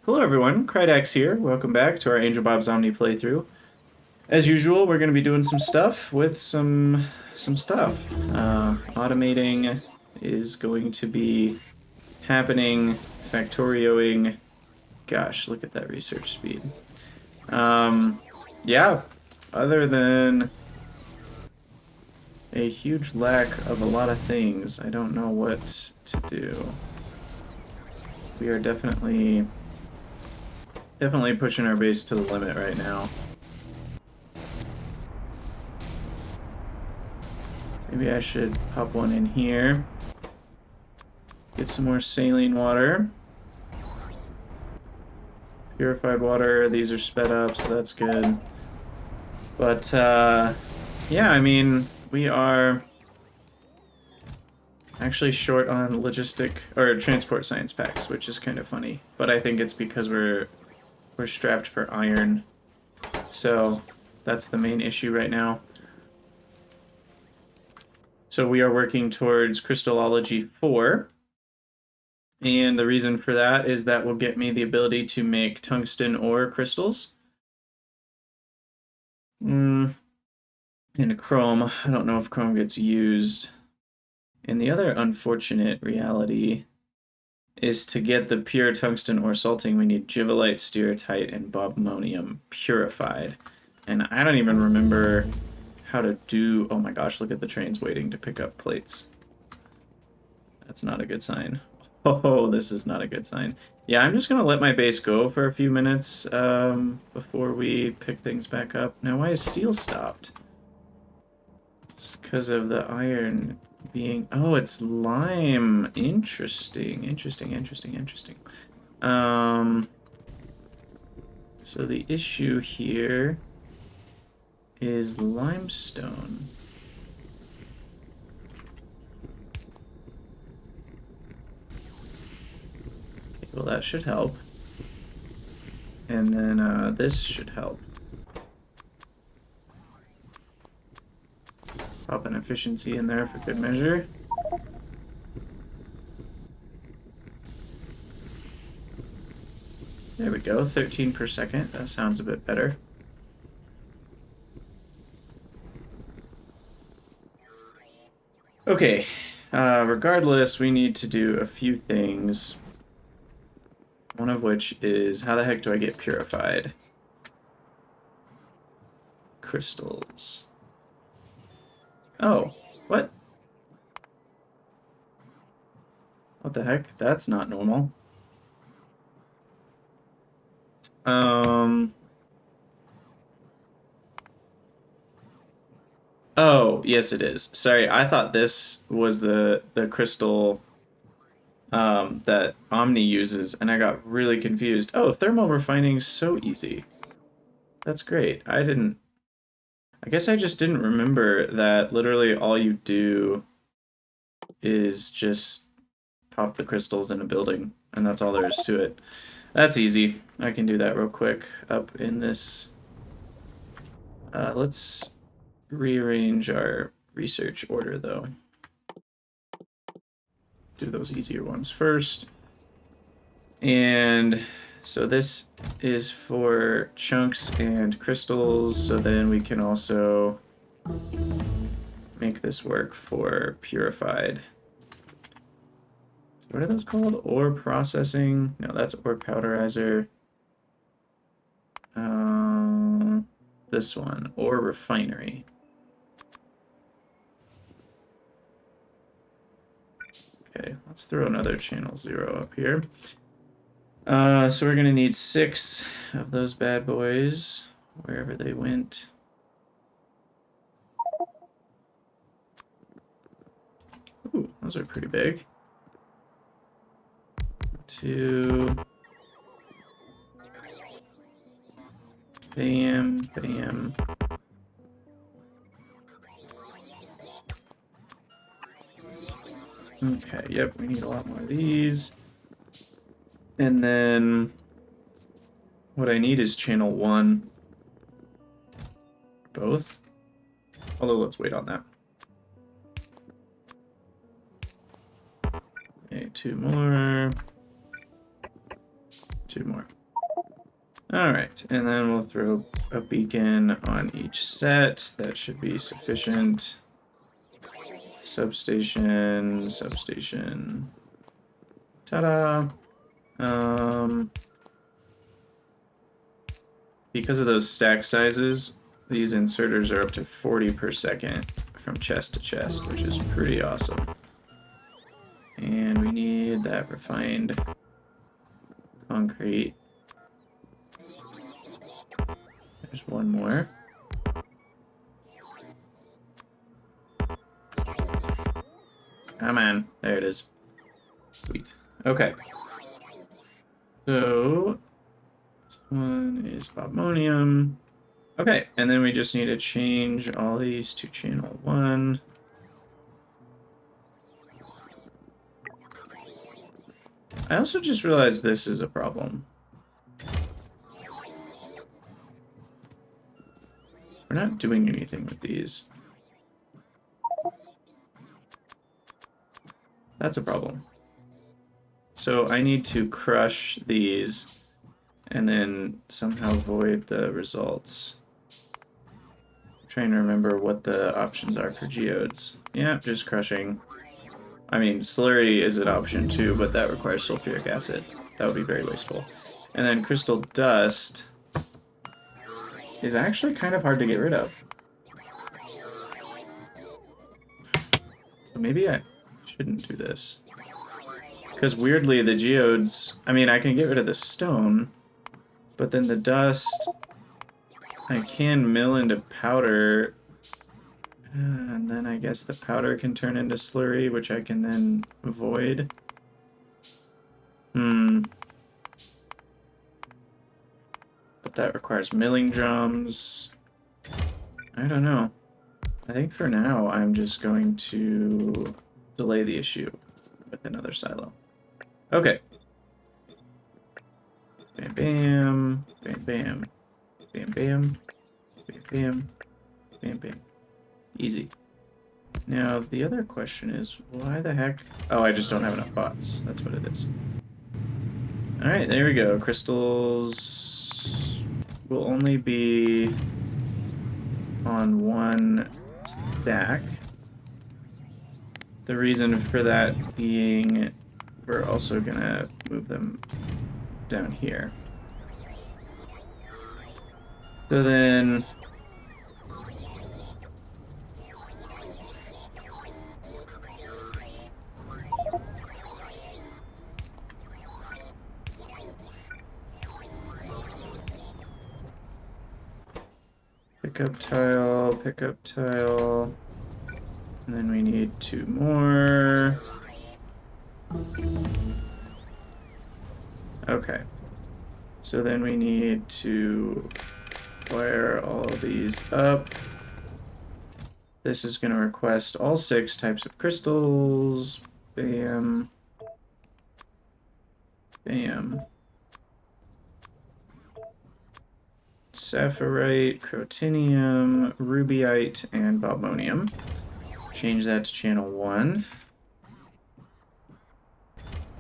Hello everyone, Krydax here. Welcome back to our AngelBobsOmni playthrough. As usual, we're going to be doing some stuff with some stuff. Automating is going to be happening, Factorioing. Gosh, look at that research speed. Yeah, other than a huge lack of a lot of things, I don't know what to do. We are definitely pushing our base to the limit right now. Maybe I should pop one in here. Get some more saline water. Purified water, these are sped up, so that's good. But, yeah, I mean, we are actually short on logistic, or transport science packs, which is kind of funny. But I think it's because we're strapped for iron. So, that's the main issue right now. So we are working towards Crystallology 4. And the reason for that is that will get me the ability to make tungsten ore crystals. And chrome. I don't know if chrome gets used. And the other unfortunate reality is to get the pure tungsten ore salting, we need givelite, steartite, and bobmonium purified. And I don't even remember how to do... Oh my gosh, look at the trains waiting to pick up plates. That's not a good sign. Oh, this is not a good sign. Yeah, I'm just going to let my base go for a few minutes before we pick things back up. Now, why is steel stopped? It's because of the iron being... Oh, it's lime. Interesting. So the issue here is limestone. Okay, well, that should help. And then this should help. Pop an efficiency in there for good measure. There we go, 13 per second. That sounds a bit better. Okay, regardless, we need to do a few things. One of which is, how the heck do I get purified? Crystals. Oh, what? What the heck? That's not normal. Oh, yes it is. Sorry, I thought this was the crystal that Omni uses, and I got really confused. Oh, thermal refining's so easy. That's great. I guess I just didn't remember that literally all you do is just pop the crystals in a building, and that's all there is to it. That's easy. I can do that real quick up in this. Let's rearrange our research order, though. Do those easier ones first. And so this is for chunks and crystals, so then we can also make this work for purified. What are those called? Ore processing? No, that's ore powderizer. This one, ore refinery. Okay, let's throw another channel 0 up here. So we're gonna need 6 of those bad boys, wherever they went. Ooh, those are pretty big. 2. Bam, bam. Okay, yep, we need a lot more of these. And then what I need is channel 1. Both. Although let's wait on that. Okay, 2 more. 2 more. Alright, and then we'll throw a beacon on each set. That should be sufficient. Substation, substation. Ta-da! Because of those stack sizes, these inserters are up to 40 per second from chest to chest, which is pretty awesome. And we need that refined concrete. There's one more. Come on. There it is. Sweet. Okay. So, this one is Bobmonium. Okay, and then we just need to change all these to channel 1. I also just realized this is a problem. We're not doing anything with these. That's a problem. So I need to crush these and then somehow void the results. I'm trying to remember what the options are for geodes. Yeah, just crushing. I mean, slurry is an option too, but that requires sulfuric acid. That would be very wasteful. And then crystal dust is actually kind of hard to get rid of. So maybe I shouldn't do this. Because weirdly, the geodes... I mean, I can get rid of the stone, but then the dust... I can mill into powder, and then I guess the powder can turn into slurry, which I can then void. But that requires milling drums. I don't know. I think for now I'm just going to delay the issue with another silo. Okay. Bam bam, bam bam, bam bam, bam bam, bam bam. Easy. Now the other question is, why the heck? Oh, I just don't have enough bots. That's what it is. Alright, there we go. Crystals will only be on one stack. The reason for that being we're also gonna move them down here. So then pick up tile, and then we need 2 more. Okay, so then we need to wire all of these up. This is going to request all 6 types of crystals. Bam. Bam. Saphirite, Crotinium, Rubyite, and Bobmonium. Change that to channel 1.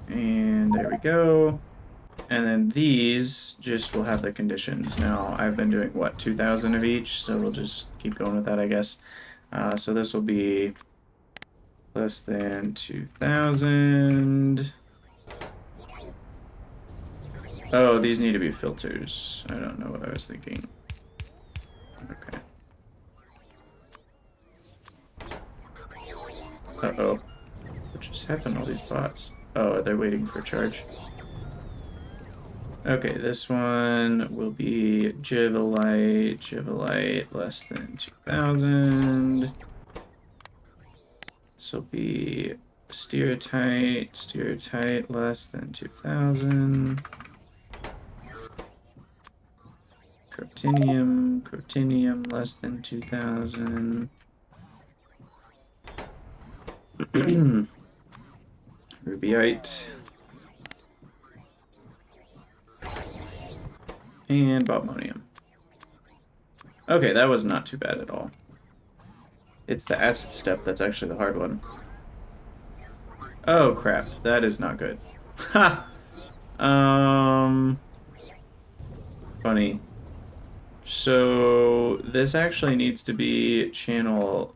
And there we go. And then these just will have the conditions. Now, I've been doing, what, 2,000 of each, so we'll just keep going with that, I guess. So this will be less than 2,000. Oh, these need to be filters. I don't know what I was thinking. Okay. Uh-oh. What just happened to all these bots? Oh, they're waiting for a charge. Okay, this one will be Jivolite, less than 2,000. This will be Stereotyte, less than 2,000. Crotinium, less than 2,000. Rubyite. And Bobmonium. Okay, that was not too bad at all. It's the acid step that's actually the hard one. Oh crap, that is not good. Ha! Funny. So this actually needs to be channel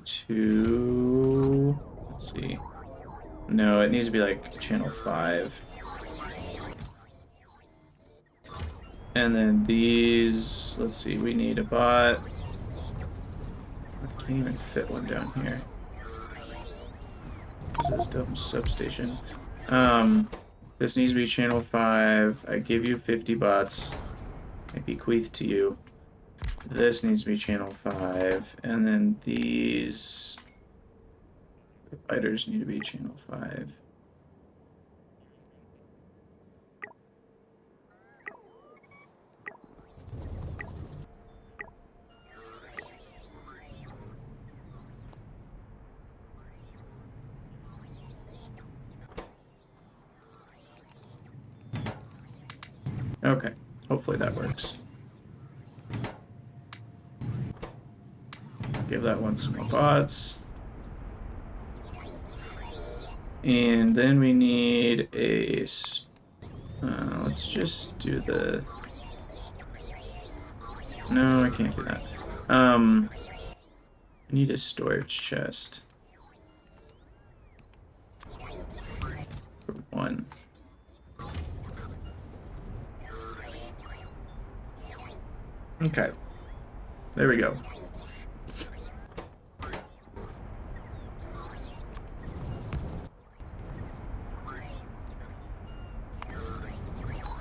2. Let's see. No, it needs to be like channel 5. And then these, let's see, we need a bot. I can't even fit one down here. This is dumb substation. This needs to be channel 5. I give you 50 bots. I bequeath to you. This needs to be channel 5. And then these providers need to be channel 5. Okay, hopefully that works. Give that one some more bots. And then we need a... let's just do the... No, I can't do that. I need a storage chest. For 1. Okay. There we go.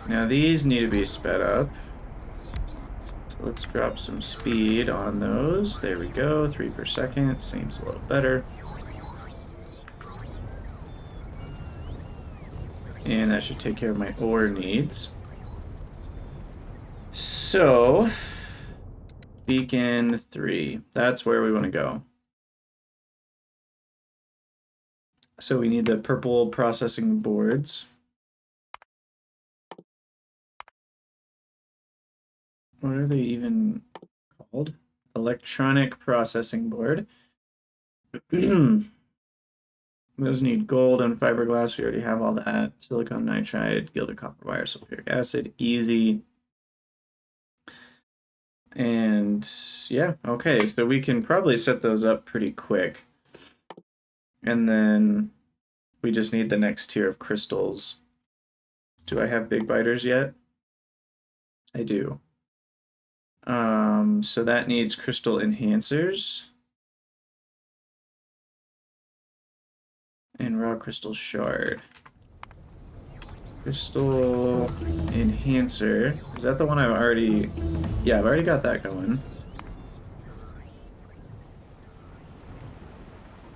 Now these need to be sped up. So let's drop some speed on those. There we go, 3 per second. Seems a little better. And that should take care of my ore needs. So, beacon 3. That's where we want to go. So we need the purple processing boards. What are they even called? Electronic processing board. Those need gold and fiberglass. We already have all that. Silicon nitride, gilded copper wire, sulfuric acid. Easy. And yeah, okay. So we can probably set those up pretty quick. And then we just need the next tier of crystals. Do I have big biters yet? I do. So that needs crystal enhancers. And raw crystal shard. Crystal enhancer. Is that the one I've already... Yeah, I've already got that going.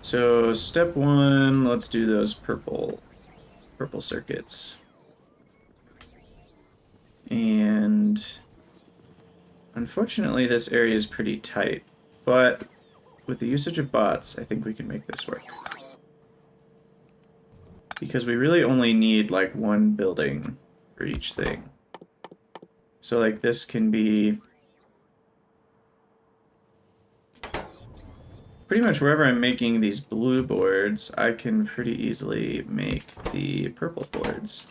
So step 1, let's do those purple circuits. And unfortunately this area is pretty tight, but with the usage of bots, I think we can make this work. Because we really only need like one building for each thing. So like this can be pretty much wherever I'm making these blue boards, I can pretty easily make the purple boards.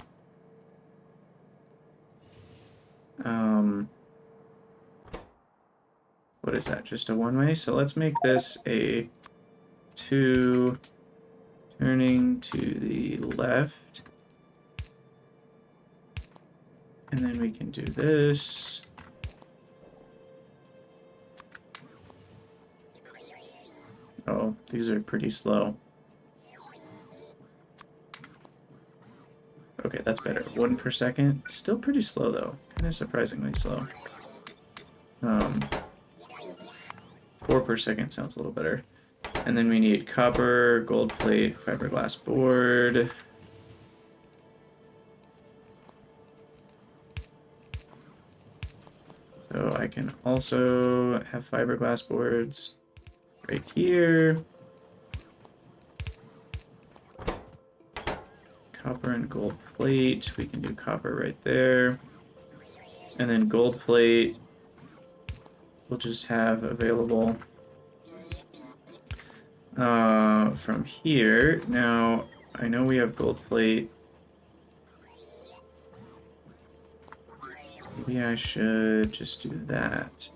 What is that? Just a one-way? So let's make this a 2 turning to the left. And then we can do this. Oh, these are pretty slow. Okay, that's better. 1 per second. Still pretty slow though. Kind of surprisingly slow. 4 per second sounds a little better. And then we need copper, gold plate, fiberglass board. So I can also have fiberglass boards right here. Copper and gold plate. We can do copper right there. And then gold plate we'll just have available from here. Now, I know we have gold plate Maybe I should just do that.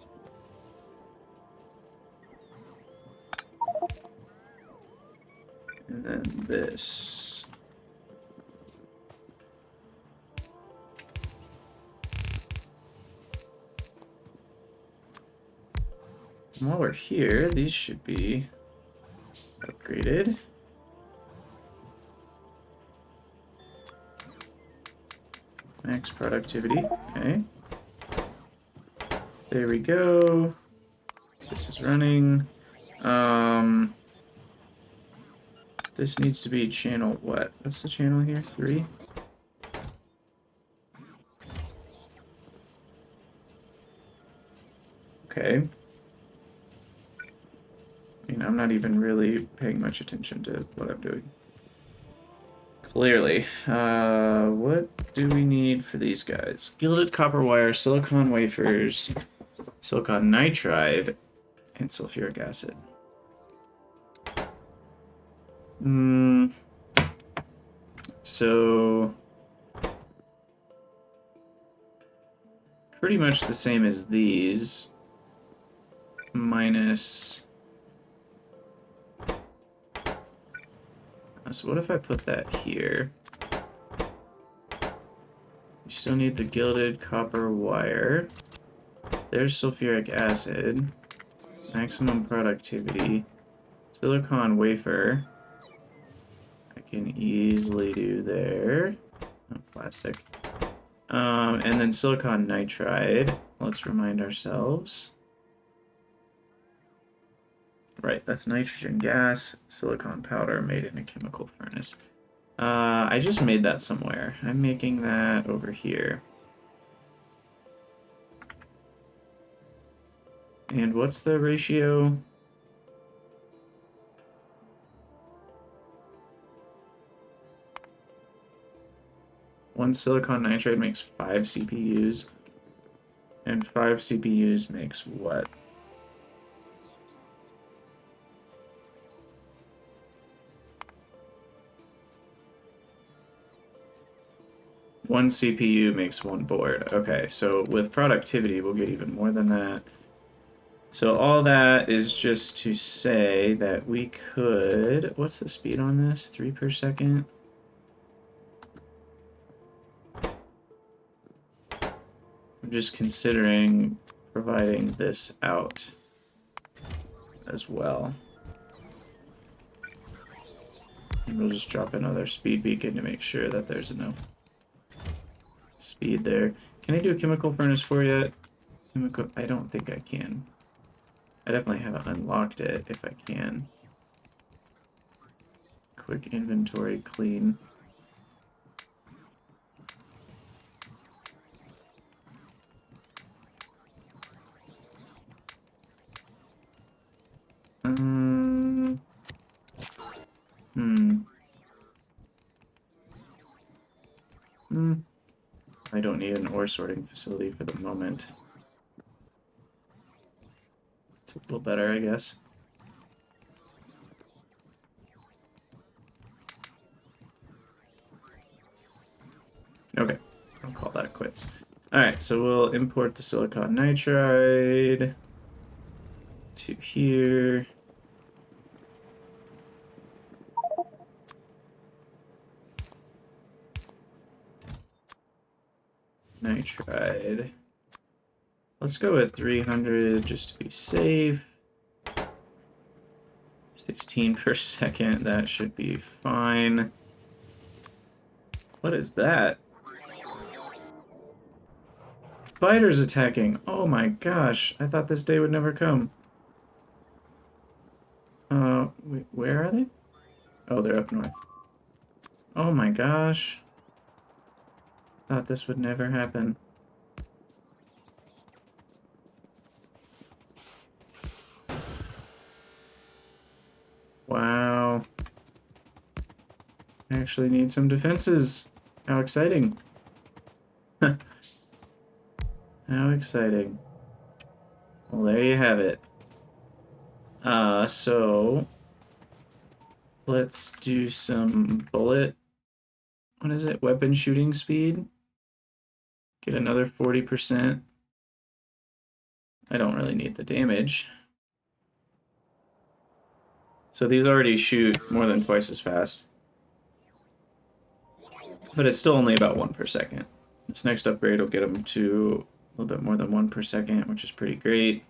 And then this. And while we're here, these should be upgraded. Max productivity, okay. There we go. This is running. This needs to be channel what? What's the channel here? 3? Okay. I mean, I'm not even really paying much attention to what I'm doing. Clearly. What do we need for these guys? Gilded copper wire, silicon wafers, silicon nitride, and sulfuric acid. So pretty much the same as these, minus. So what if I put that here? You still need the gilded copper wire. There's sulfuric acid. Maximum productivity. Silicon wafer. I can easily do there. Oh, plastic. And then silicon nitride. Let's remind ourselves. Right, that's nitrogen gas, silicon powder made in a chemical furnace. I just made that somewhere. I'm making that over here. And what's the ratio? One silicon nitride makes 5 CPUs. And 5 CPUs makes what? One CPU makes 1 board. Okay, so with productivity, we'll get even more than that. So all that is just to say that we could... What's the speed on this? 3 per second? I'm just considering providing this out as well. And we'll just drop another speed beacon to make sure that there's enough speed there. Can I do a chemical furnace for you? I don't think I can. I definitely haven't unlocked it if I can. Quick inventory clean. I don't need an ore sorting facility for the moment. It's a little better, I guess. Okay, I'll call that quits. Alright, so we'll import the silicon nitride to here. Nitride. Let's go with 300 just to be safe. 16 per second, that should be fine. What is that? Spiders attacking. Oh my gosh, I thought this day would never come. Where are they? Oh, they're up north. Oh my gosh. Thought this would never happen. Wow. I actually need some defenses. How exciting. How exciting. Well, there you have it. So let's do some bullet. What is it? Weapon shooting speed. Get another 40%. I don't really need the damage. So these already shoot more than twice as fast. But it's still only about 1 per second. This next upgrade will get them to a little bit more than 1 per second, which is pretty great.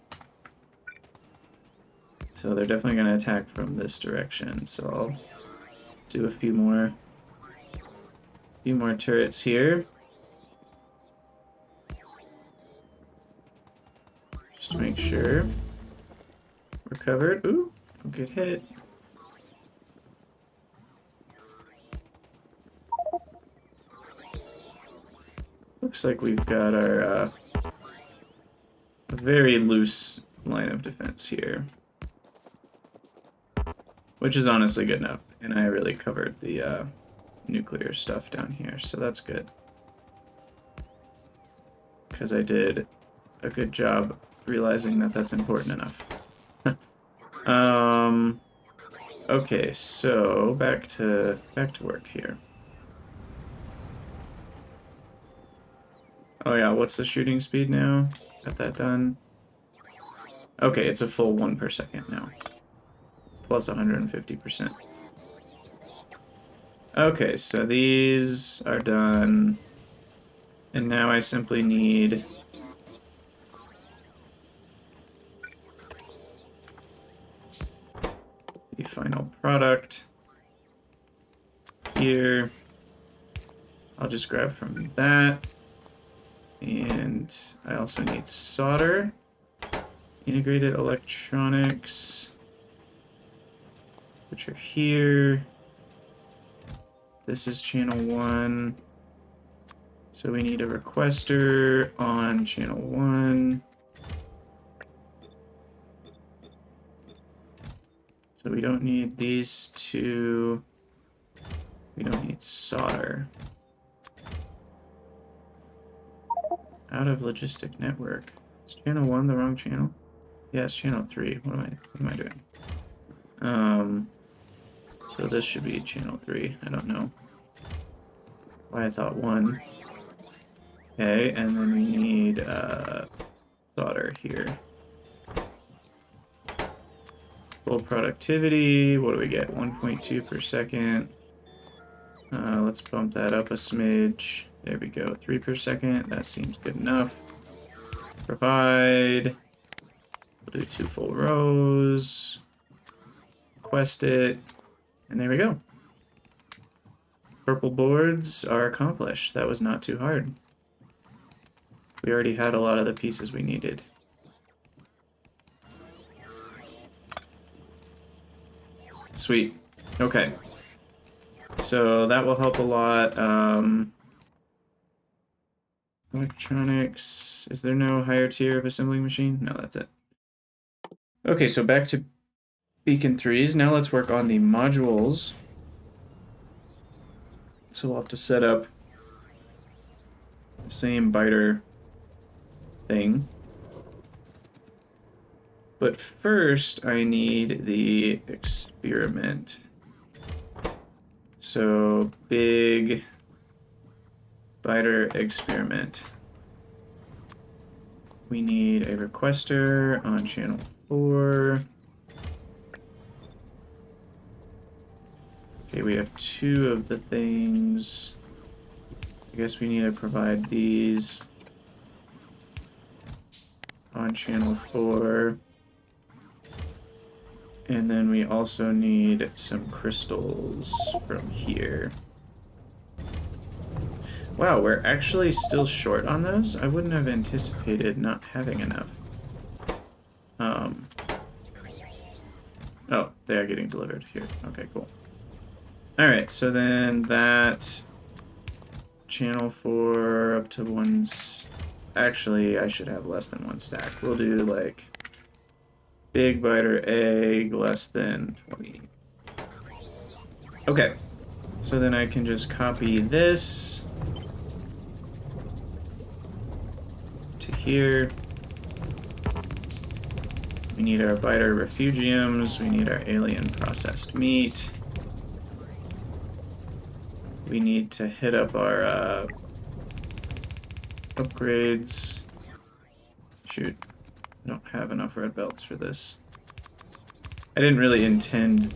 So they're definitely going to attack from this direction. So I'll do a few more turrets here. Just to make sure we're covered. Ooh, don't get hit. Looks like we've got our a very loose line of defense here, which is honestly good enough. And I really covered the nuclear stuff down here, so that's good. Because I did a good job realizing that that's important enough. Okay, so back to work here. Oh yeah, what's the shooting speed now? Got that done. Okay, it's a full 1 per second now. Plus 150%. Okay, so these are done. And now I simply need the final product here. I'll just grab from that. And I also need solder, integrated electronics, which are here. This is channel 1. So we need a requester on channel 1. So we don't need these two. We don't need solder. Out of logistic network. Is channel 1 the wrong channel? Yeah, it's channel 3. What am I doing? So this should be channel 3. I don't know why I thought 1. Okay, and then we need solder here. Full productivity. What do we get? 1.2 per second. Let's bump that up a smidge. There we go, 3 per second. That seems good enough. Provide. We'll do 2 full rows. Request it. And there we go. Purple boards are accomplished. That was not too hard. We already had a lot of the pieces we needed. Sweet. Okay. So that will help a lot. Electronics. Is there no higher tier of assembling machine? No, that's it. Okay, so back to beacon 3s. Now let's work on the modules. So we'll have to set up the same biter thing. But first, I need the experiment. So, big biter experiment. We need a requester on channel 4. Okay, we have 2 of the things. I guess we need to provide these on channel 4. And then we also need some crystals from here. Wow, we're actually still short on those? I wouldn't have anticipated not having enough. Oh, they are getting delivered here. Okay, cool. Alright, so then that channel 4 up to 1's... Actually, I should have less than 1 stack. We'll do like big biter egg less than 20. Okay, so then I can just copy this to here. We need our biter refugiums. We need our alien processed meat. We need to hit up our upgrades. Shoot, I don't have enough red belts for this. I didn't really intend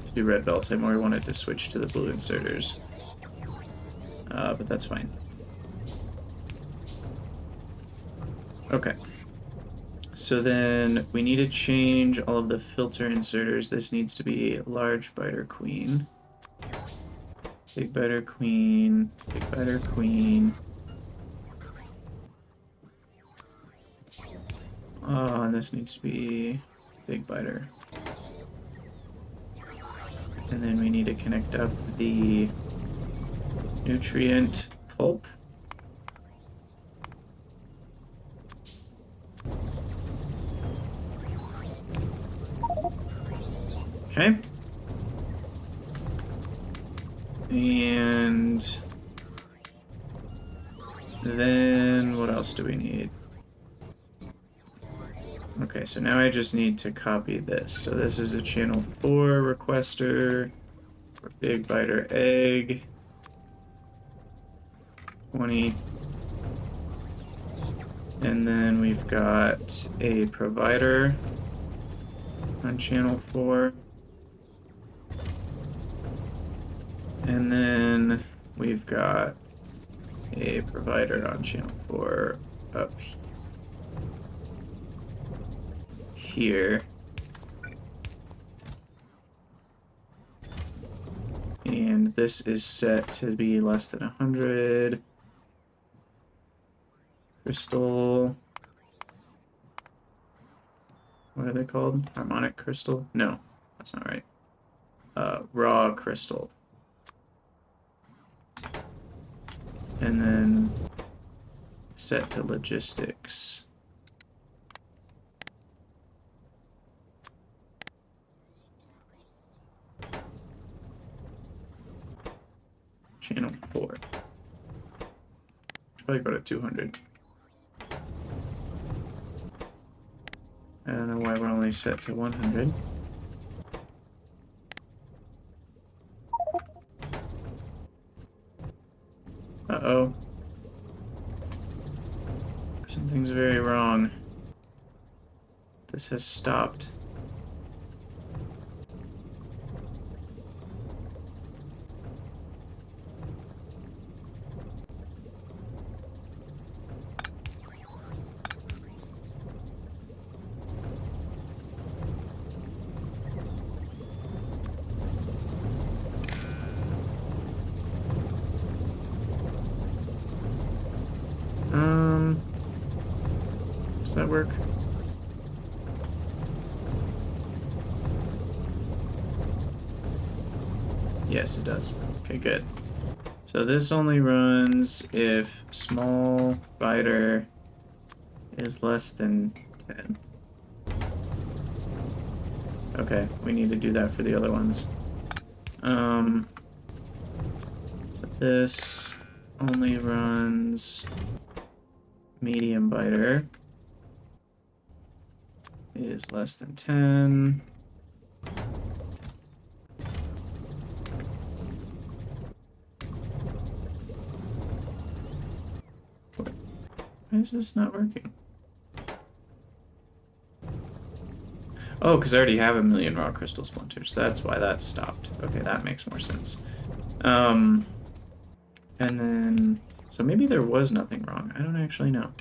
to do red belts. I more wanted to switch to the blue inserters. But that's fine. Okay. So then we need to change all of the filter inserters. This needs to be large biter queen. Big biter queen. Big biter queen. Oh, and this needs to be big biter. And then we need to connect up the nutrient pulp. Okay. And then what else do we need? Okay, so now I just need to copy this. So this is a channel 4 requester for big biter egg. 20. And then we've got a provider on channel 4. And then we've got a provider on channel 4 up here. And this is set to be less than 100. Crystal. What are they called? Harmonic crystal? No, that's not right. Raw crystal. And then set to logistics. Channel 4. Should probably go to 200. I don't know why we're only set to 100. Uh-oh. Something's very wrong. This has stopped. Does that work? Yes, it does. Okay, good. So this only runs if small biter is less than 10. Okay, we need to do that for the other ones. So this only runs medium biter is less than 10. Why is this not working? Oh, because I already have 1,000,000 raw crystal splinters. That's why that stopped. Okay, that makes more sense. And then... So maybe there was nothing wrong. I don't actually know.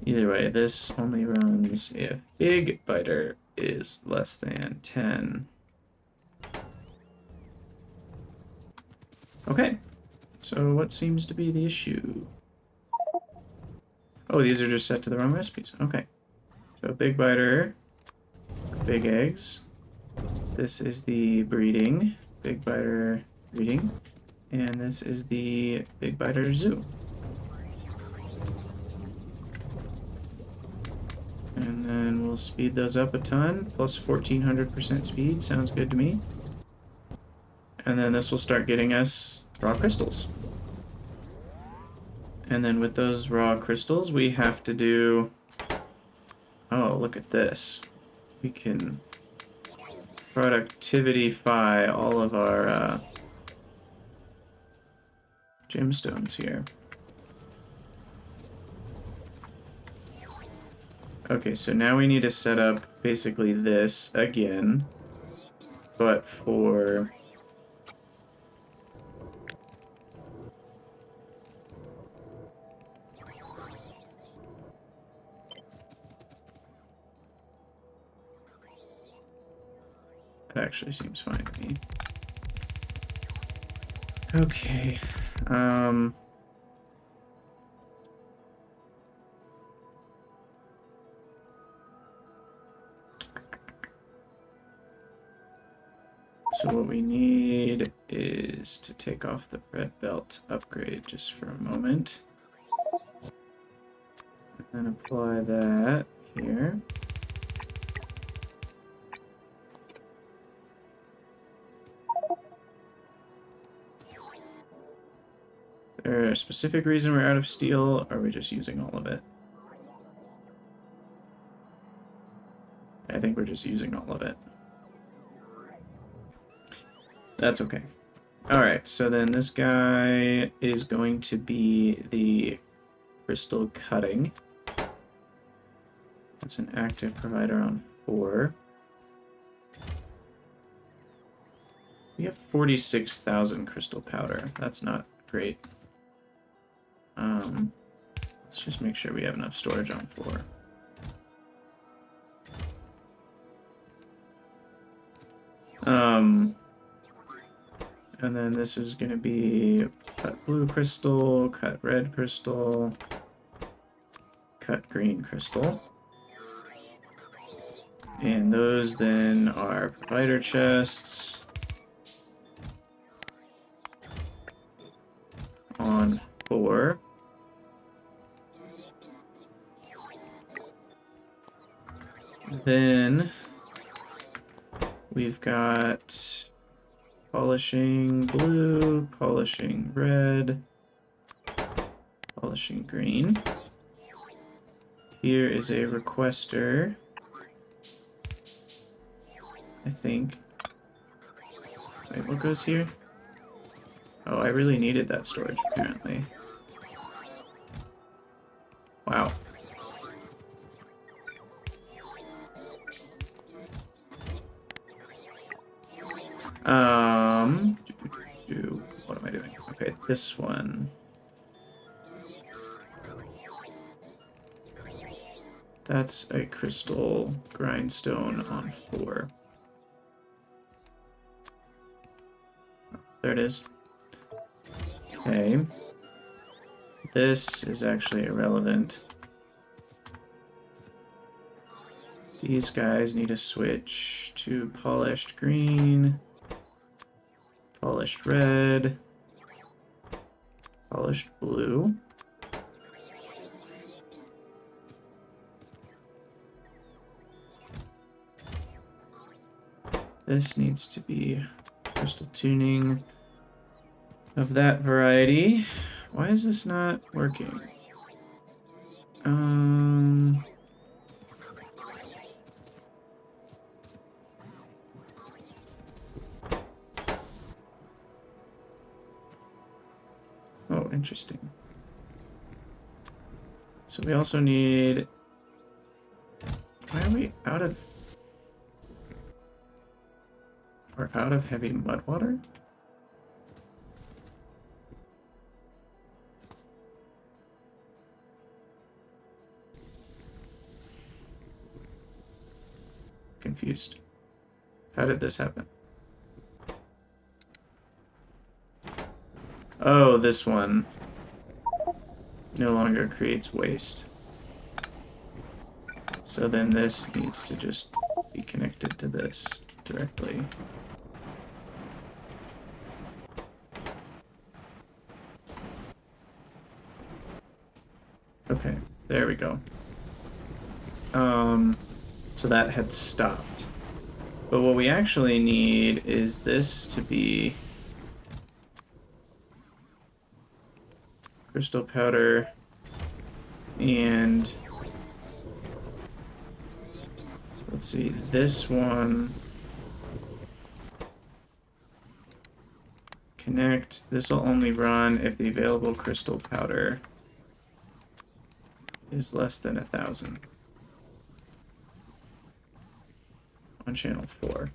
Either way, this only runs if big biter is less than 10. Okay. So what seems to be the issue? Oh, these are just set to the wrong recipes. Okay. So big biter, big eggs. This is the breeding, big biter breeding. And this is the big biter zoo. And then we'll speed those up a ton. Plus 1400% speed. Sounds good to me. And then this will start getting us raw crystals. And then with those raw crystals, we have to do... Oh, look at this. We can productivity-fy all of our gemstones here. Okay, so now we need to set up basically this again, but for... That actually seems fine to me. Okay. So what we need is to take off the red belt upgrade just for a moment. And apply that here. Is there a specific reason we're out of steel, or are we just using all of it? I think we're just using all of it. That's okay. Alright, so then this guy is going to be the crystal cutting. That's an active provider on 4. We have 46,000 crystal powder. That's not great. Let's just make sure we have enough storage on 4. And then this is going to be cut blue crystal, cut red crystal, cut green crystal. And those then are provider chests on 4. Then we've got polishing blue, polishing red, polishing green. Here is a requester, I think. Wait, what goes here? Oh, I really needed that storage, apparently. Wow. What am I doing? Okay, this one. That's a crystal grindstone on 4. There it is. Okay. This is actually irrelevant. These guys need to switch to polished green, polished red, polished blue. This needs to be crystal tuning of that variety. Why is this not working? Oh, interesting. So we also need... Why are we out of... We're out of heavy mud water? Confused. How did this happen? Oh, this one no longer creates waste. So then this needs to just be connected to this directly. Okay, there we go. So that had stopped. But what we actually need is this to be crystal powder and let's see, this one connect. This will only run if the available crystal powder is less than 1,000. on channel 4.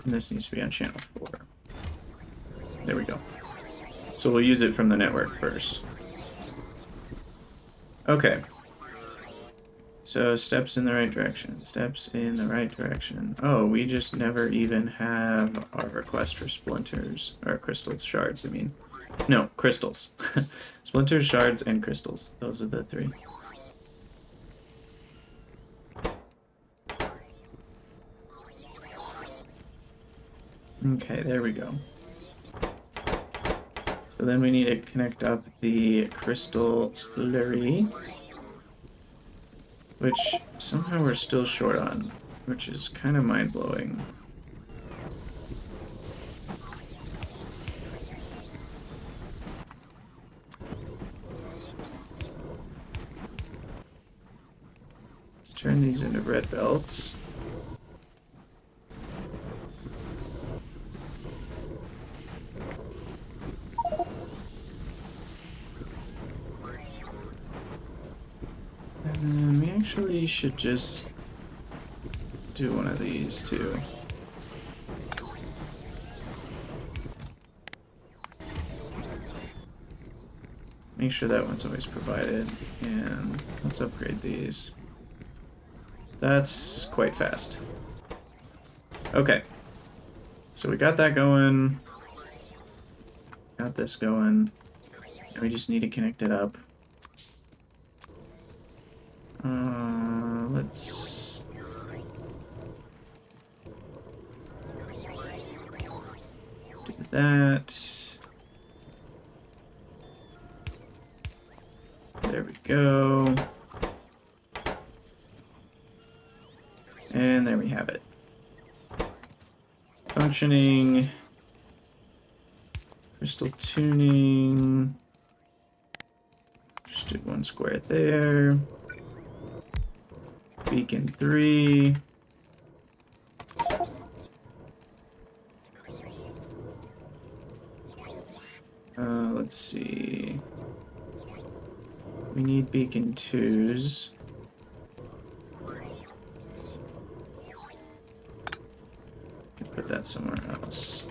And this needs to be on channel 4. There we go. So we'll use it from the network first. Okay. So steps in the right direction. Steps in the right direction. Oh, we just never even have our request for splinters. Or crystal shards, I mean. No, crystals. Splinters, shards, and crystals. Those are the 3. Okay, there we go. So then we need to connect up the crystal slurry, which somehow we're still short on, which is kind of mind-blowing. Let's turn these into red belts. We actually should just do one of these too. Make sure that one's always provided, and let's upgrade these. That's quite fast. Okay, so we got that going, got this going, and we just need to connect it up. Let's do that. There we go. And there we have it. Functioning. Crystal tuning. Just did 1 square there. Beacon 3. Let's see. We need beacon 2s. Put that somewhere else.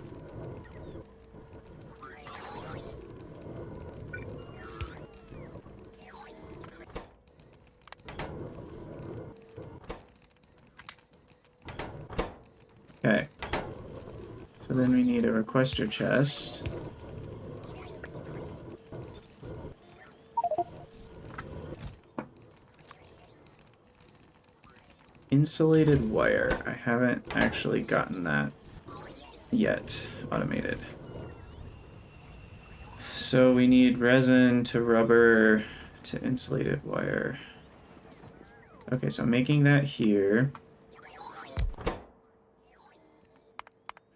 Okay. So then we need a requester chest. Insulated wire. I haven't actually gotten that yet automated. So we need resin to rubber to insulated wire. Okay, so I'm making that here.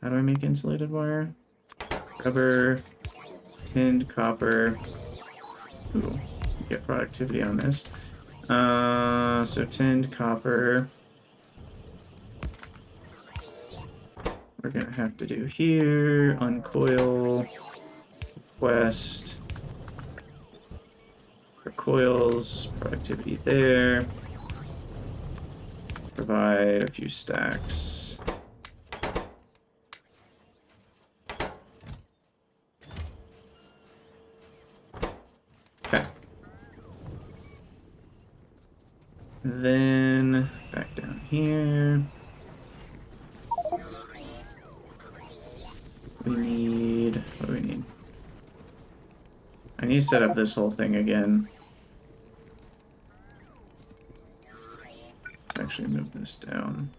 How do I make insulated wire? Rubber, tinned copper. Ooh, get productivity on this. So tinned copper. We're gonna have to do here, uncoil, request, for coils, productivity there, provide a few stacks. Okay. Then back down here. We need, what do we need? I need to set up this whole thing again. Actually move this down.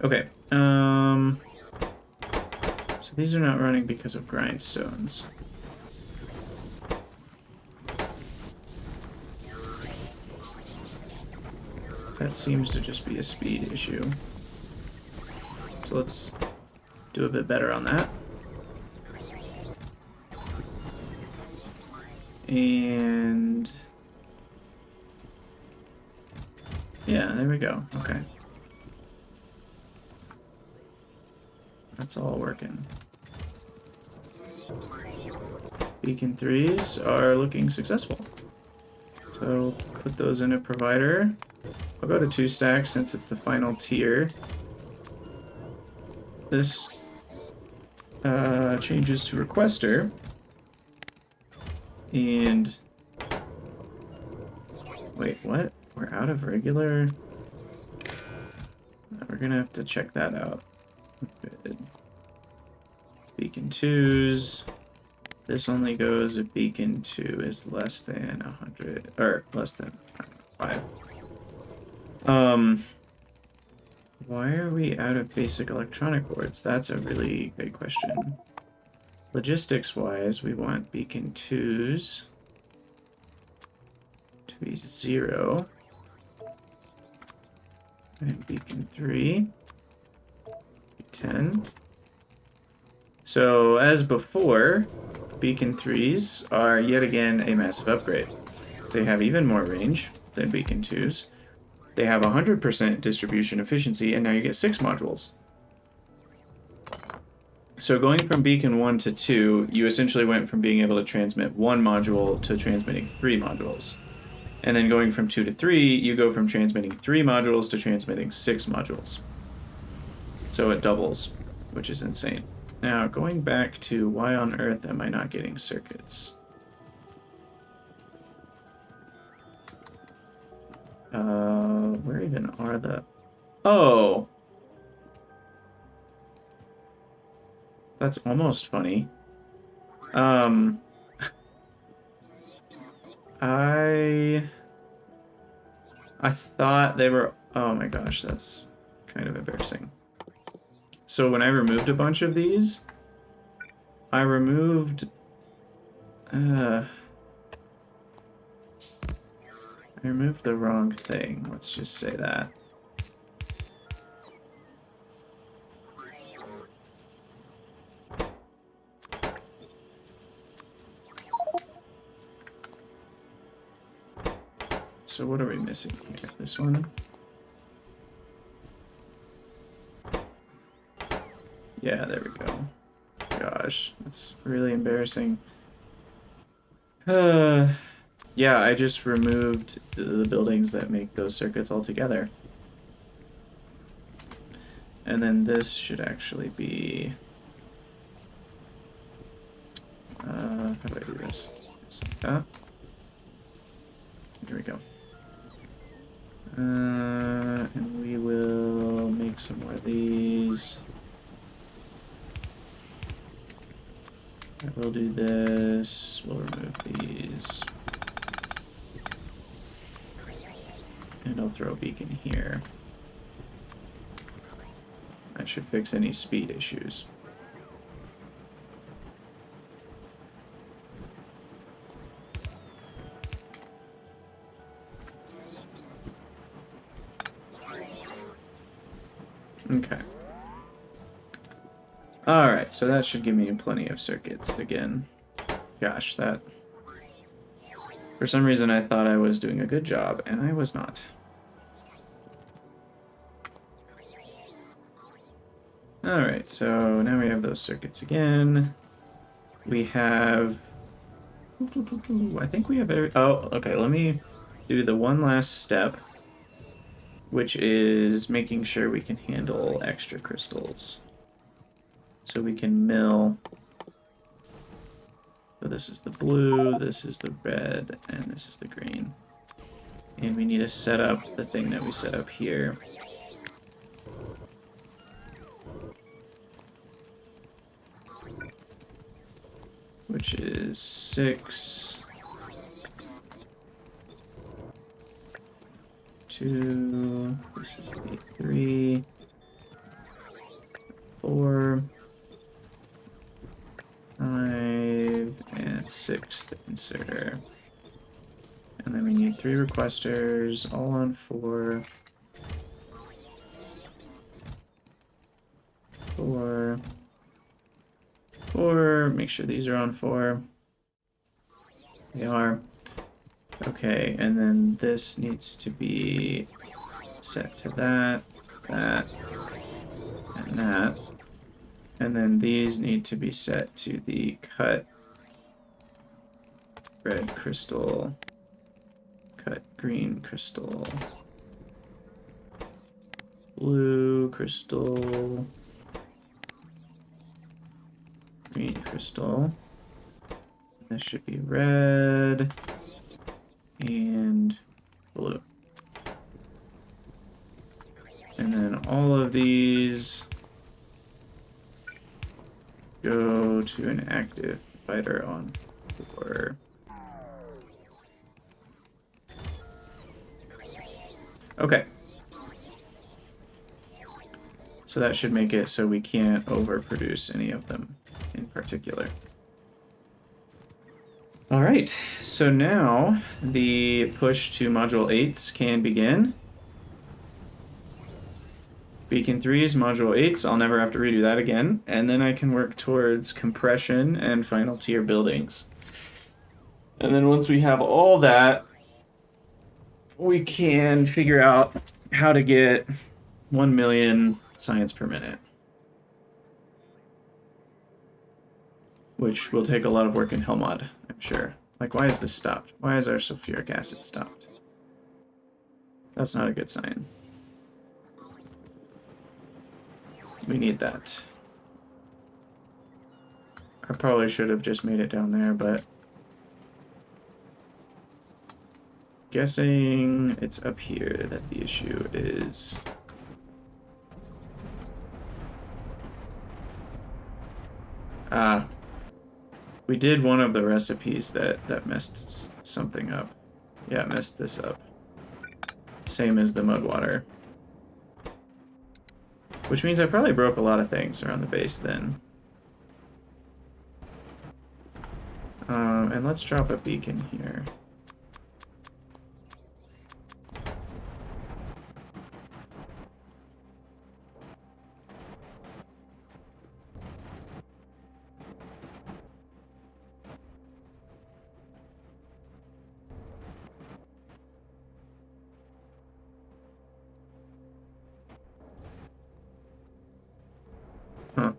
Okay, so these are not running because of grindstones. That seems to just be a speed issue. So let's do a bit better on that. And Yeah, there we go. Okay. That's all working. Beacon 3s are looking successful. So put those in a provider. I'll go to 2 stacks since it's the final tier. This changes to requester. And wait, what? We're out of regular? We're gonna have to check that out. Good. Beacon 2s. This only goes if beacon 2 is less than 100, or less than 5. Why are we out of basic electronic boards? That's a really good question. Logistics-wise, we want beacon 2s to be 0. And beacon 3 be 10. So, as before, beacon 3s are yet again a massive upgrade. They have even more range than beacon 2s. They have 100% distribution efficiency, and now you get 6 modules. So going from beacon 1 to 2, you essentially went from being able to transmit 1 module to transmitting 3 modules. And then going from 2 to 3, you go from transmitting 3 modules to transmitting 6 modules. So it doubles, which is insane. Now, going back to why on earth am I not getting circuits? Where even are the... Oh! That's almost funny. I thought they were... Oh my gosh, that's kind of embarrassing. So when I removed a bunch of these, I removed... I removed the wrong thing. Let's just say that. So what are we missing here? This one? Yeah, there we go. Gosh, that's really embarrassing. Yeah, I just removed the buildings that make those circuits altogether. And then this should actually be... how do I do this? Just like that. Here we go. And we will make some more of these. We'll do this. We'll remove these. And I'll throw a beacon here. That should fix any speed issues. Okay. Alright, so that should give me plenty of circuits again. Gosh, that... For some reason I thought I was doing a good job, and I was not. Alright, so now we have those circuits again. We have... I think we have... Oh, okay, let me do the one last step, which is making sure we can handle extra crystals. So we can mill. So this is the blue, this is the red, and this is the green. And we need to set up the thing that we set up here. Which is 6, 2, this is the 3, 4, 5, and 6th inserter. And then we need 3 requesters, all on 4. 4. 4. Make sure these are on 4. They are. Okay, and then this needs to be set to that, that, and that. And then these need to be set to the cut red crystal, cut green crystal, blue crystal, green crystal. This should be red and blue. And then all of these go to an active fighter on 4. Okay. So that should make it so we can't overproduce any of them in particular. All right, so now the push to Module 8s can begin. Beacon 3s, Module 8s, I'll never have to redo that again. And then I can work towards compression and final tier buildings. And then once we have all that, we can figure out how to get 1 million science per minute. Which will take a lot of work in Hellmod, I'm sure. Like, why is this stopped? Why is our sulfuric acid stopped? That's not a good sign. We need that. I probably should have just made it down there, but... guessing it's up here that the issue is... we did one of the recipes that messed something up. Yeah, it messed this up. Same as the mud water. Which means I probably broke a lot of things around the base then. And let's drop a beacon here. Huh.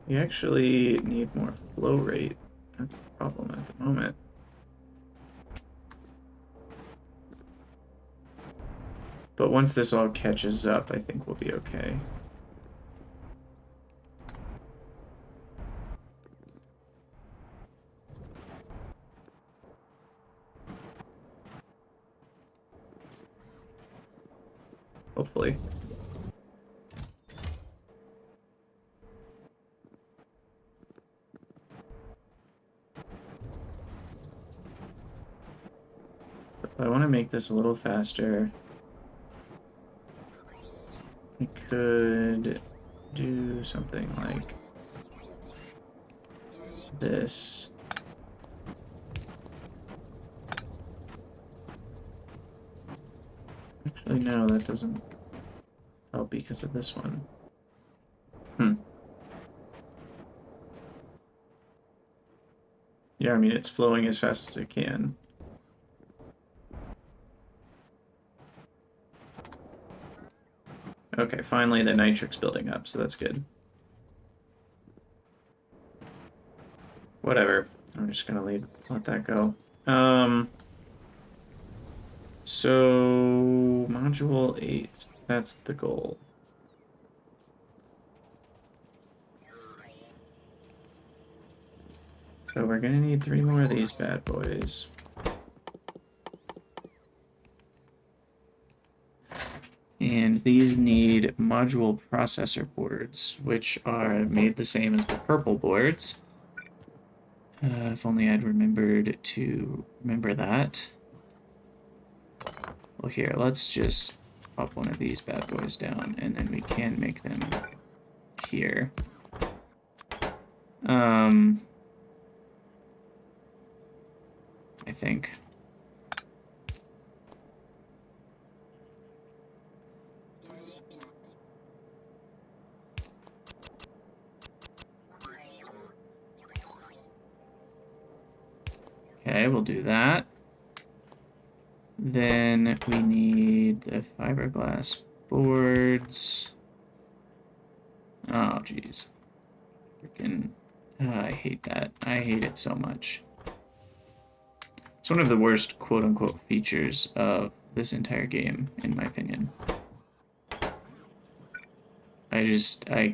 We actually need more flow rate. That's the problem at the moment. But once this all catches up, I think we'll be okay. Hopefully. I want to make this a little faster. I could do something like this. Actually, no, that doesn't help because of this one. Yeah, I mean, it's flowing as fast as it can. Okay, finally the nitric's building up, so that's good. Whatever. I'm just gonna let that go. So module 8, that's the goal. So we're gonna need 3 more of these bad boys. And these need module processor boards, which are made the same as the purple boards. If only I'd remembered to remember that. Well, here, let's just pop one of these bad boys down, and then we can make them here. I think. Okay, we'll do that. Then we need the fiberglass boards. Oh, geez. Freaking, I hate that. I hate it so much. It's one of the worst quote-unquote features of this entire game, in my opinion. I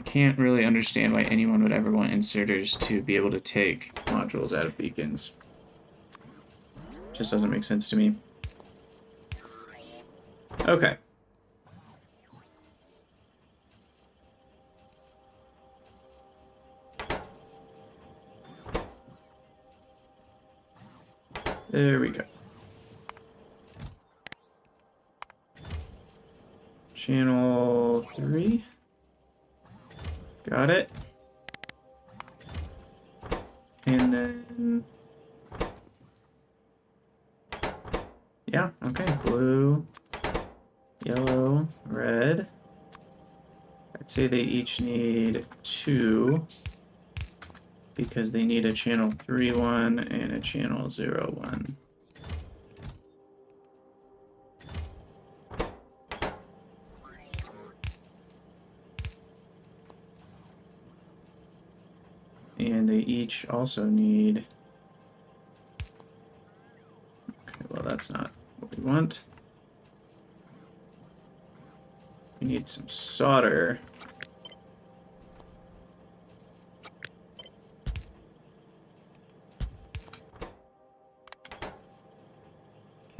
can't really understand why anyone would ever want inserters to be able to take modules out of beacons. Just doesn't make sense to me. Okay. There we go. Channel 3. Got it. And then... yeah, okay. Blue, yellow, red. I'd say they each need 2. Because they need a channel 3-1 and a channel 0-1. And they each also need... okay, well that's not what we want. We need some solder.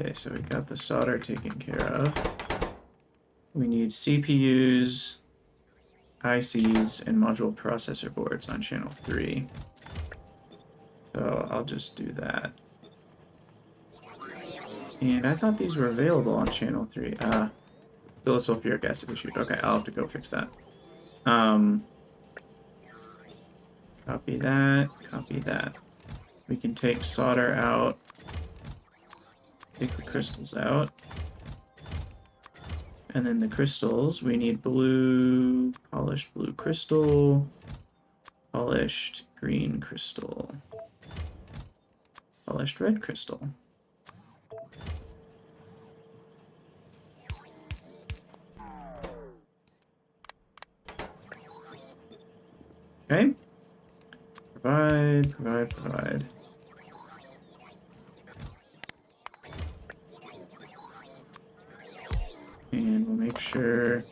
Okay, so we got the solder taken care of. We need CPUs, ICs, and module processor boards on channel 3. So I'll just do that. And I thought these were available on channel 3. Still a sulfuric acid issue. Okay, I'll have to go fix that. Copy that, copy that. We can take solder out. Take the crystals out. And then the crystals, we need blue, polished blue crystal, polished green crystal, polished red crystal. Okay. Provide, provide, provide. And we'll make sure,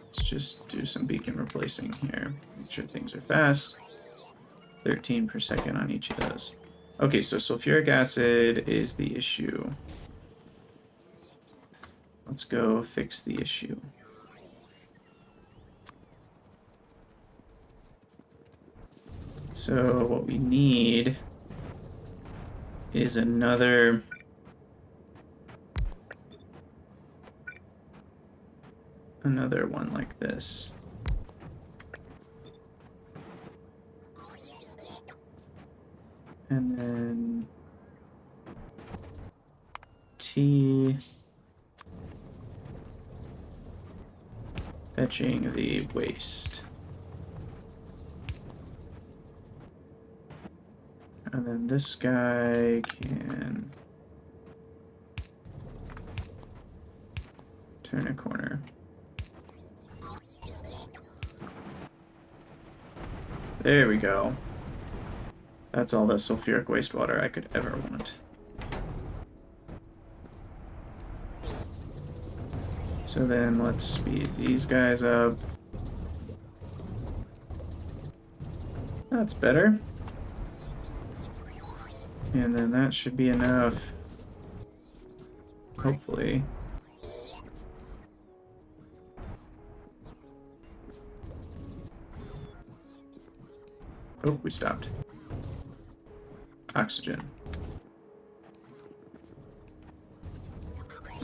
let's just do some beacon replacing here. Make sure things are fast. 13 per second on each of those. Okay, so sulfuric acid is the issue. Let's go fix the issue. So what we need is another one like this. And then T, fetching the waste. And then this guy can turn a corner. There we go. That's all the sulfuric wastewater I could ever want. So then let's speed these guys up. That's better. And then that should be enough. Hopefully. Oh, we stopped. Oxygen.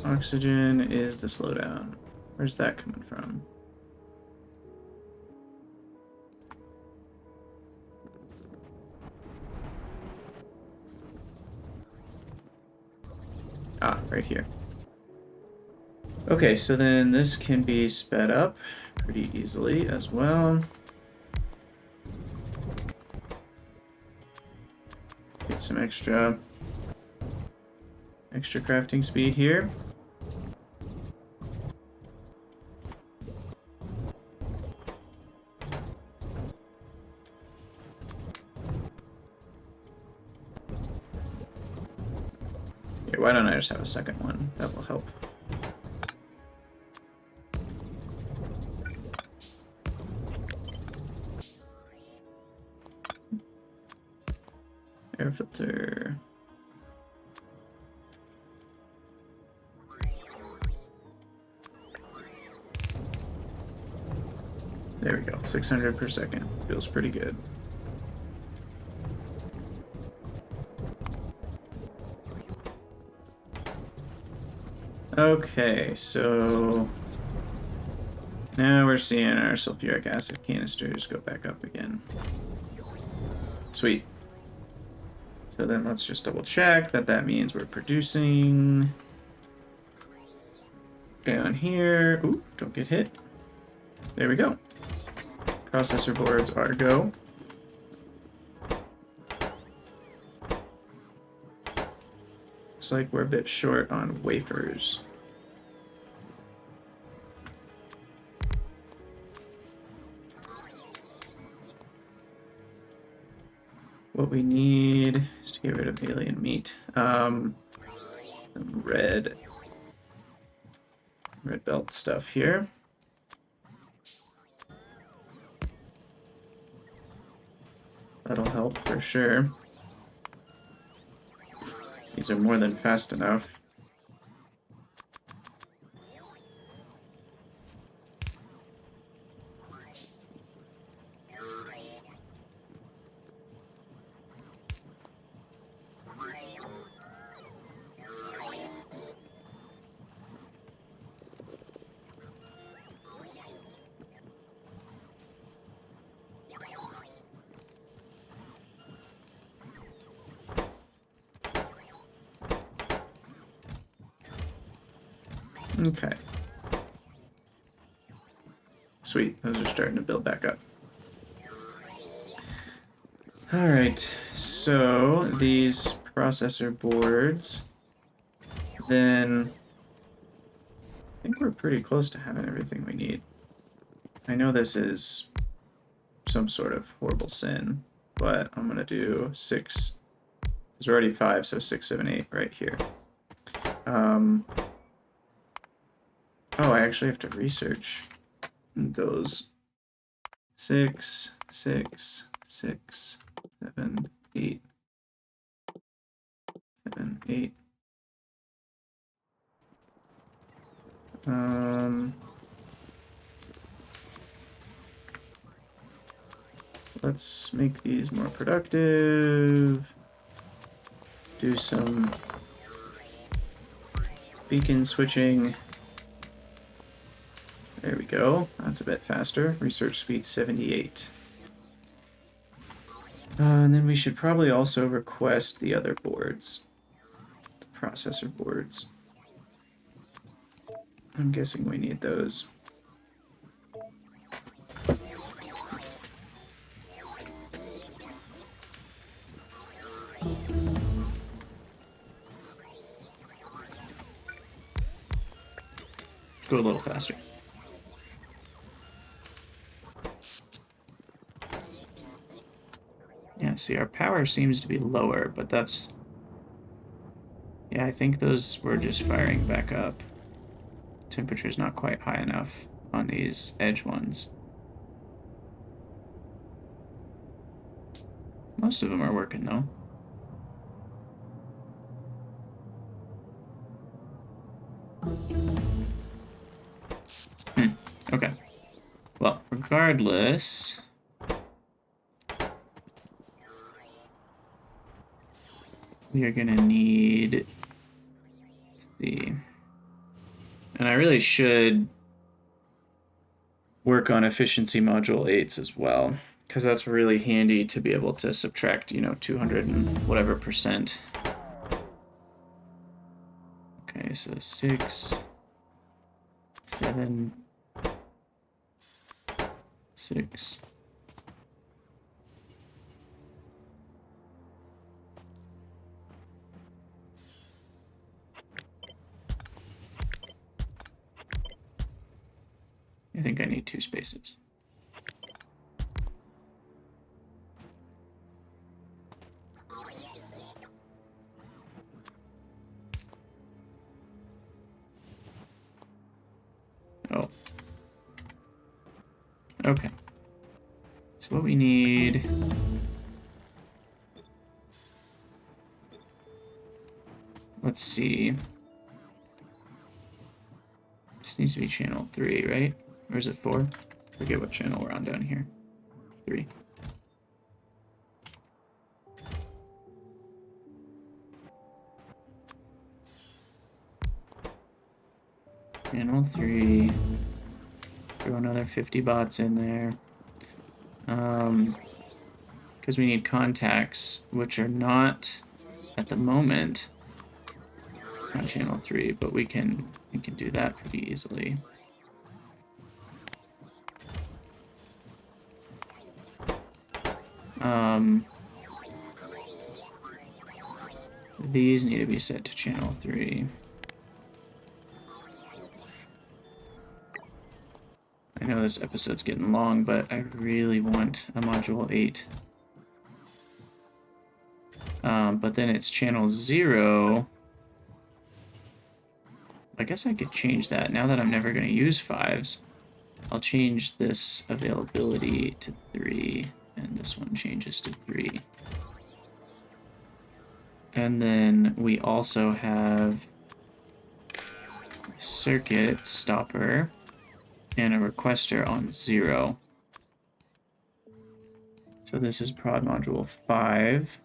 Oxygen is the slowdown. Where's that coming from? Ah, right here. Okay, so then this can be sped up pretty easily as well. Get some extra crafting speed here. Here, why don't I just have a second one? That will help. Air filter. There we go, 600 per second. Feels pretty good. Okay, so now we're seeing our sulfuric acid canisters go back up again. Sweet. So then let's just double check that that means we're producing down here. Ooh, don't get hit. There we go. Processor boards are go. Looks like we're a bit short on wafers. What we need is to get rid of alien meat. Some red belt stuff here. That'll help for sure. These are more than fast enough. Okay. Sweet, those are starting to build back up. Alright, so these processor boards, then I think we're pretty close to having everything we need. I know this is some sort of horrible sin, but I'm gonna do 6. There's already 5, so 6, 7, 8 right here. Oh, I actually have to research those. 6, 6, 6, 7, 8, 7, 8. Let's make these more productive. Do some beacon switching. There we go. That's a bit faster. Research speed 78. And then we should probably also request the other boards. The processor boards. I'm guessing we need those. Go a little faster. Yeah, see, our power seems to be lower, but that's... Yeah, I think those were just firing back up. Temperature's not quite high enough on these edge ones. Most of them are working, though. Okay. Well, regardless... we are gonna need... Let's see... And I really should work on efficiency module 8s as well, because that's really handy to be able to subtract, 200 and whatever percent. Okay, so 6, 7, 6. 2 spaces. Oh. Okay. So what we need... Let's see. This needs to be channel 3, right? Or is it 4? Forget what channel we're on down here. 3. Channel 3. Throw another 50 bots in there. Because we need contacts, which are not at the moment on channel 3, but we can do that pretty easily. These need to be set to channel 3. I know this episode's getting long, but I really want a module 8. But then it's channel 0. I guess I could change that. Now that I'm never going to use 5s, I'll change this availability to 3, and this one changes to 3. And then we also have a circuit stopper and a requester on 0. So this is prod module 5.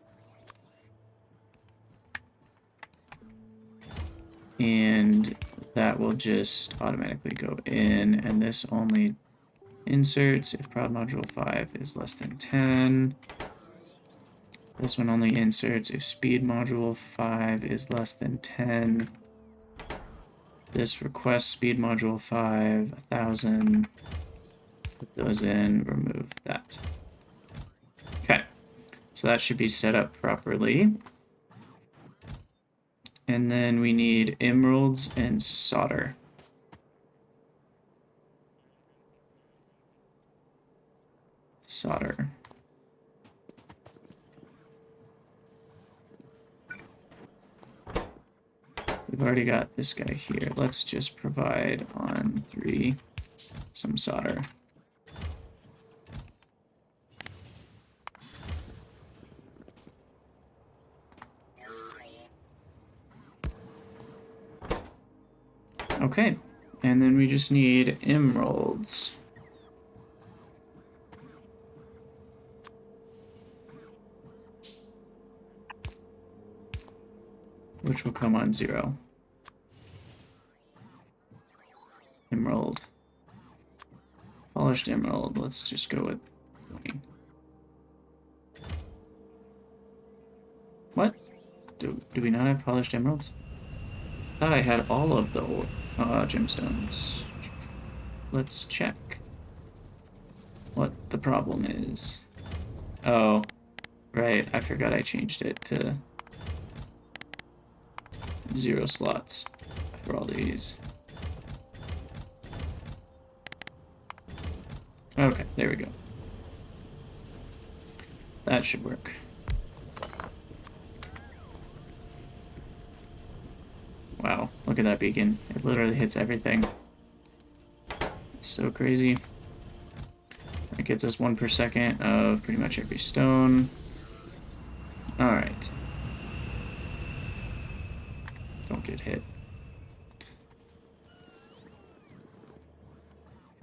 And that will just automatically go in, and this only inserts if prod module 5 is less than 10. This one only inserts if speed module 5 is less than 10. This requests speed module 5, 1000. Put those in, remove that. Okay, so that should be set up properly. And then we need emeralds and solder. Solder. We've already got this guy here. Let's just provide on 3 some solder. Okay, and then we just need emeralds. Which will come on 0. Emerald. Polished emerald. Let's just go with 20. What? Do we not have polished emeralds? I thought I had all of the gemstones. Let's check what the problem is. Oh, right. I forgot I changed it to 0 slots for all these. Okay, there we go. That should work. Wow, look at that beacon. It literally hits everything. It's so crazy. It gets us 1 per second of pretty much every stone. Alright. Don't get hit.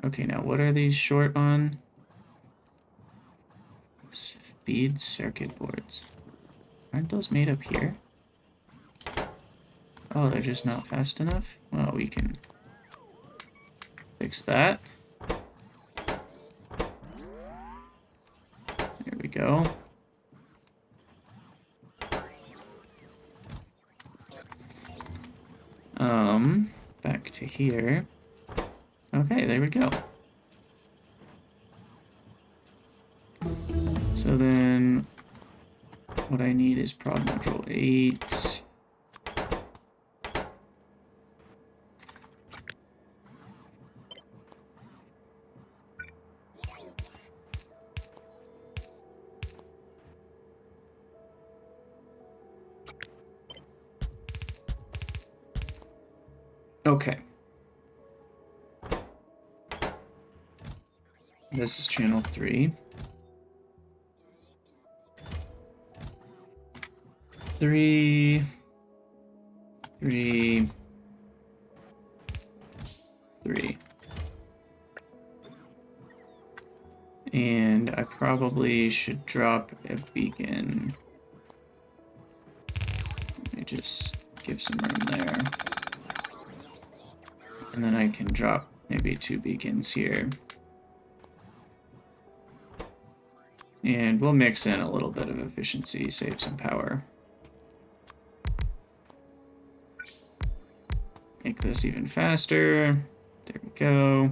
Okay, now what are these short on? Speed circuit boards. Aren't those made up here? Oh, they're just not fast enough? Well, we can fix that. There we go. Back to here. Okay, there we go. So then what I need is prod module 8. Okay. This is channel 3. 3, 3, 3. And I probably should drop a beacon. Let me just give some room there. And then I can drop maybe 2 beacons here. And we'll mix in a little bit of efficiency, save some power. Make this even faster. There we go.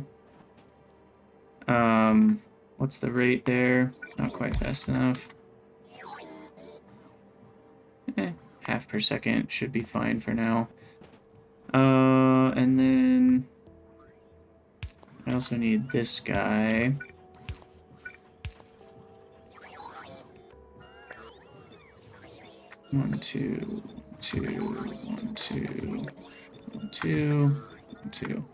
What's the rate there? Not quite fast enough. Half per second should be fine for now. And then I also need this guy. One, two, 1, 2, 1, 2, 1, 2.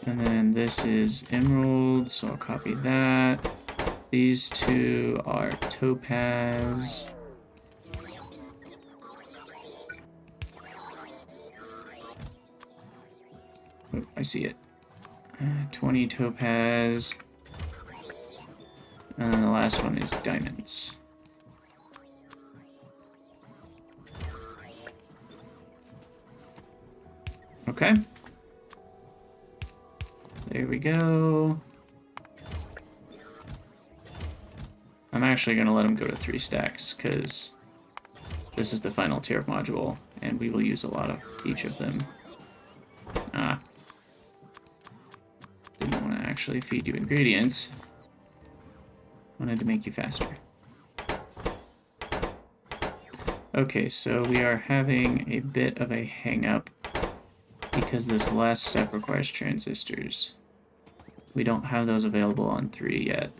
And then this is emerald, so I'll copy that. These 2 are topaz. Oh, I see it. 20 topaz. And then the last one is diamonds. Okay. There we go. I'm actually going to let them go to 3 stacks, because this is the final tier of module, and we will use a lot of each of them. Didn't want to actually feed you ingredients. Wanted to make you faster. Okay, so we are having a bit of a hang-up because this last step requires transistors. We don't have those available on 3 yet.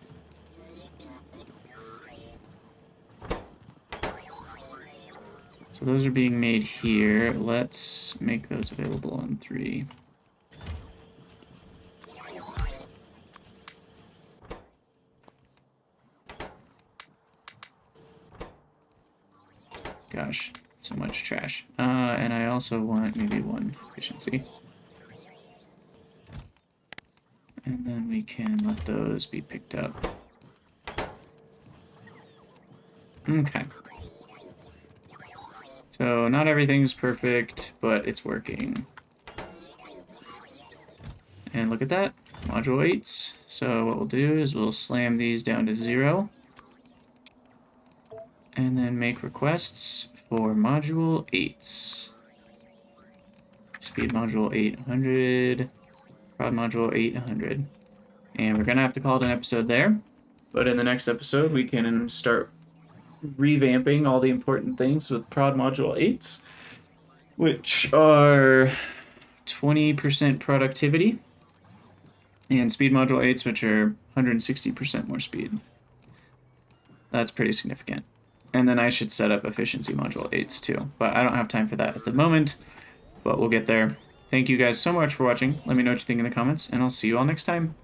So those are being made here. Let's make those available on 3. Gosh, so much trash. And I also want maybe 1 efficiency. And then we can let those be picked up. Okay. So not everything's perfect, but it's working. And look at that, module 8s. So what we'll do is we'll slam these down to 0. And then make requests for module 8s. Speed module 800, prod module 800. And we're gonna have to call it an episode there. But in the next episode, we can start revamping all the important things with prod module 8s, which are 20% productivity, and speed module 8s, which are 160% more speed. That's pretty significant. And then I should set up efficiency module 8s too, but I don't have time for that at the moment, but we'll get there. Thank you guys so much for watching. Let me know what you think in the comments, and I'll see you all next time.